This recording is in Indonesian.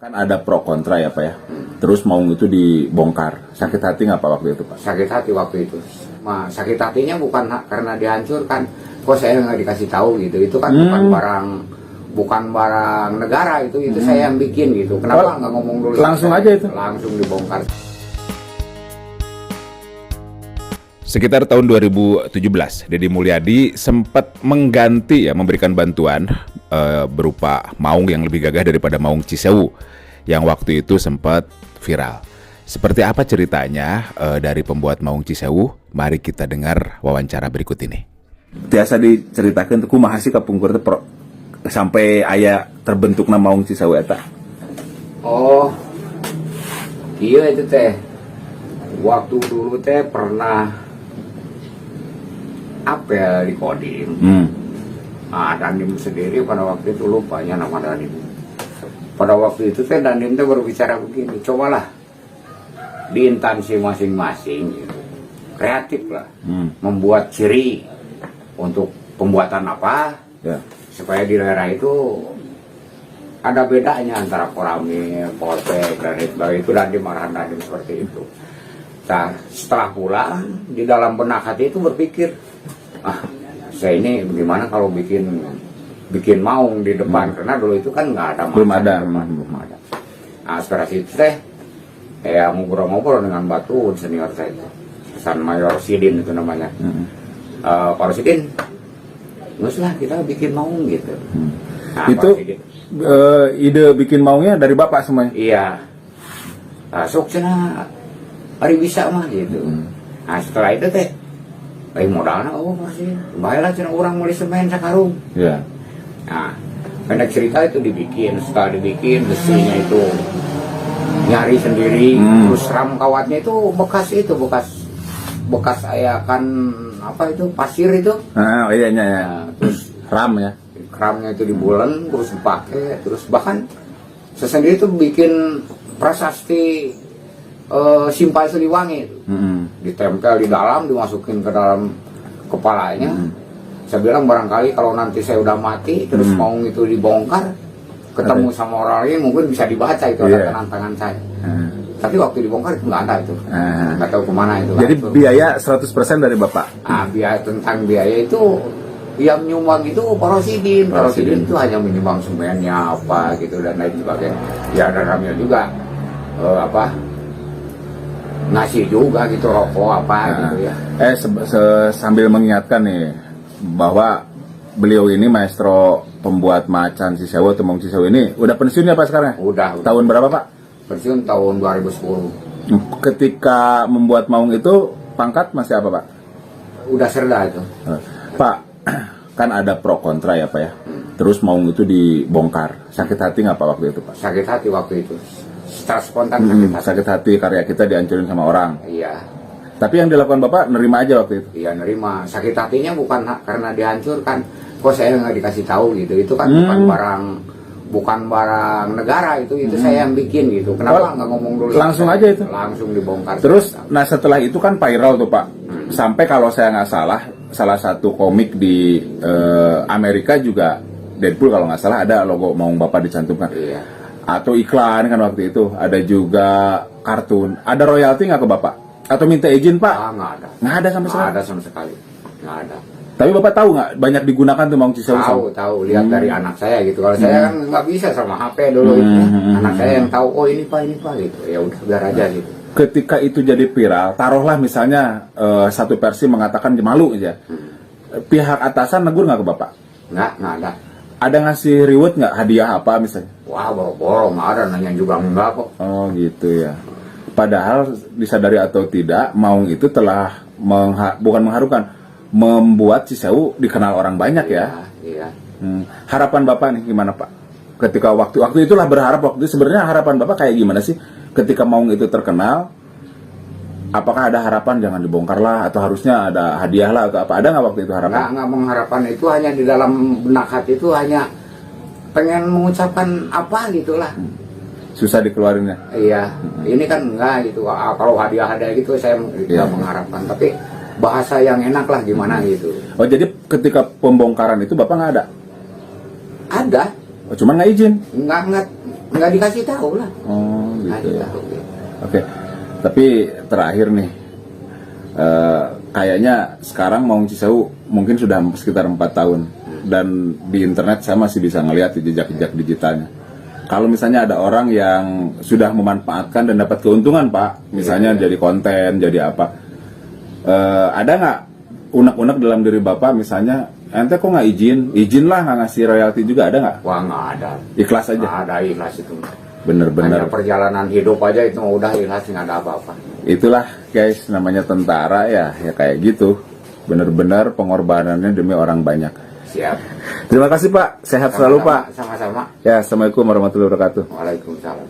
Kan ada pro kontra ya Pak ya. Terus Maung itu dibongkar. Sakit hati nggak Pak waktu itu Pak? Sakit hati waktu itu. Sakit hatinya bukan karena dihancurkan. Kok saya nggak dikasih tahu gitu. Itu kan bukan barang negara itu saya yang bikin gitu. Kenapa nggak ngomong dulu? Langsung aja itu. Langsung dibongkar. Sekitar tahun 2017, Deddy Mulyadi sempat mengganti memberikan bantuan berupa maung yang lebih gagah daripada maung Cisewu yang waktu itu sempat viral. Seperti apa ceritanya dari pembuat maung Cisewu? Mari kita dengar wawancara berikut ini. Biasa diceritakan tuh kumaha sih kapungkur teh sampai aya terbentukna maung Cisewu eta. Oh, iya itu teh. Waktu dulu teh pernah apel di Kodim. Dandim sendiri pada waktu itu lupanya nama Dandim. Pada waktu itu teh Dandim teh berbicara begini, cobalah di instansi masing-masing gitu, kreatif lah, membuat ciri untuk pembuatan apa supaya di daerah itu ada bedanya antara Koramil, Polsek dan sebagainya. Itu Dandim, arahan Dandim seperti itu. Nah, setelah pulang di dalam benak hati itu berpikir, saya ini bagaimana kalau bikin maung di depan, karena dulu itu kan nggak ada belum ada. Nah, setelah itu teh ngobrol-ngobrol dengan Batu senior saya itu, Pesan Mayor Sidin itu namanya. Pak Sidin, nggak lah kita bikin maung gitu. Nah, itu ide bikin maungnya dari Bapak semuanya? Iya. Sok cina hari bisa mah gitu. Nah, setelah itu teh modalnya masih baiklah cina orang mulai semen sakarung. Iya. Nah, pendek cerita itu dibikin. Setelah dibikin besinya itu nyari sendiri. Terus ram kawatnya itu bekas ayakan apa itu pasir itu. Iya. Nah, terus Ram ya. keramnya itu dibulen terus dipakai, terus bahkan saya sendiri itu bikin prasasti Simpal Siliwangi itu. Ditempel di dalam, dimasukin ke dalam kepalanya. Saya bilang barangkali kalau nanti saya udah mati terus maung itu dibongkar, ketemu sama orang lain mungkin bisa dibaca itu ada tangan saya. Tapi waktu dibongkar itu nggak ada itu, nggak tahu kemana itu. Jadi biaya 100% dari Bapak? Tentang biaya itu yang nyumbang itu Pak Rosidin itu hanya menyumbang semennya apa gitu dan lain sebagainya. Ya dan Ramil juga ngasih juga gitu rokok apa gitu ya. Sambil mengingatkan nih bahwa beliau ini maestro pembuat macan Cisewu atau maung Cisewu ini udah pensiun ya Pak sekarang? Udah. Tahun berapa Pak? Pensiun tahun 2010. Ketika membuat maung itu pangkat masih apa Pak? Udah serda itu. Pak, kan ada pro kontra ya Pak ya. Terus maung itu dibongkar. Sakit hati nggak Pak waktu itu Pak? Sakit hati waktu itu. Secara spontan sakit hati karya kita dihancurin sama orang. Iya. Tapi yang dilakukan Bapak nerima aja waktu itu? Iya nerima. Sakit hatinya bukan karena dihancurkan. Kok saya nggak dikasih tahu gitu. Itu kan bukan barang negara itu saya yang bikin gitu. Kenapa nggak ngomong dulu? Langsung aja itu? Langsung dibongkar. Terus, nah setelah itu kan viral tuh Pak. Sampai kalau saya nggak salah satu komik di Amerika juga, Deadpool kalau nggak salah ada logo maung Bapak dicantumkan. Iya. Atau iklan kan waktu itu. Ada juga kartun. Ada royalti nggak ke Bapak? Atau minta izin Pak? Nggak ada. Nggak ada sama sekali? Nggak ada sama sekali. Nggak ada. Tapi Bapak tahu nggak banyak digunakan tuh maung Cisewu? Tahu. Lihat dari anak saya gitu. Kalau saya kan nggak bisa sama HP dulu itu. Anak saya yang tahu. Oh ini Pak gitu. Ya udah biar aja gitu. Ketika itu jadi viral, taruhlah misalnya satu versi mengatakan malu aja. Pihak atasan negur nggak ke Bapak? Nggak ada. Ada ngasih reward nggak, hadiah apa misalnya? Wah boro-boro nggak ada, nanya juga enggak kok. Oh gitu ya. Padahal disadari atau tidak, maung itu telah bukan mengharukan, membuat Cisewu dikenal orang banyak ya. Iya. Harapan Bapak nih gimana Pak? Ketika waktu itulah berharap, waktu itu sebenarnya harapan Bapak kayak gimana sih? Ketika maung itu terkenal, apakah ada harapan jangan dibongkar lah, atau harusnya ada hadiah lah, atau apa? Ada nggak waktu itu harapan? Nggak mengharapkan itu, hanya di dalam benak hati itu hanya pengen mengucapkan apa gitulah. Susah dikeluarinnya? Iya, ini kan enggak gitu. Kalau hadiah-hadiah gitu saya nggak mengharapkan, tapi bahasa yang enak lah gimana gitu. Oh jadi ketika pembongkaran itu Bapak nggak ada? Ada. Oh, cuman nggak izin. Nggak dikasih tahu lah. Oh, Nggak gitu ya. dikasih tahu. Oke. Tapi terakhir nih, kayaknya sekarang Maung Cisewu mungkin sudah sekitar 4 tahun, dan di internet saya masih bisa ngelihat jejak-jejak digitalnya. Kalau misalnya ada orang yang sudah memanfaatkan dan dapat keuntungan, Pak, misalnya jadi konten, jadi apa, ada nggak unek-unek dalam diri Bapak, misalnya, ente kok nggak izin lah nggak ngasih royalti juga, ada nggak? Wah, nggak ada. Ikhlas aja. Nggak ada, ikhlas itu. Bener-bener. Hanya perjalanan hidup aja itu udah ikhlas, nggak ada apa-apa. Itulah guys, namanya tentara ya kayak gitu. Bener-bener pengorbanannya demi orang banyak. Siap. Terima kasih Pak, sehat selalu Pak. Sama-sama. Ya, assalamualaikum warahmatullahi wabarakatuh. Waalaikumsalam.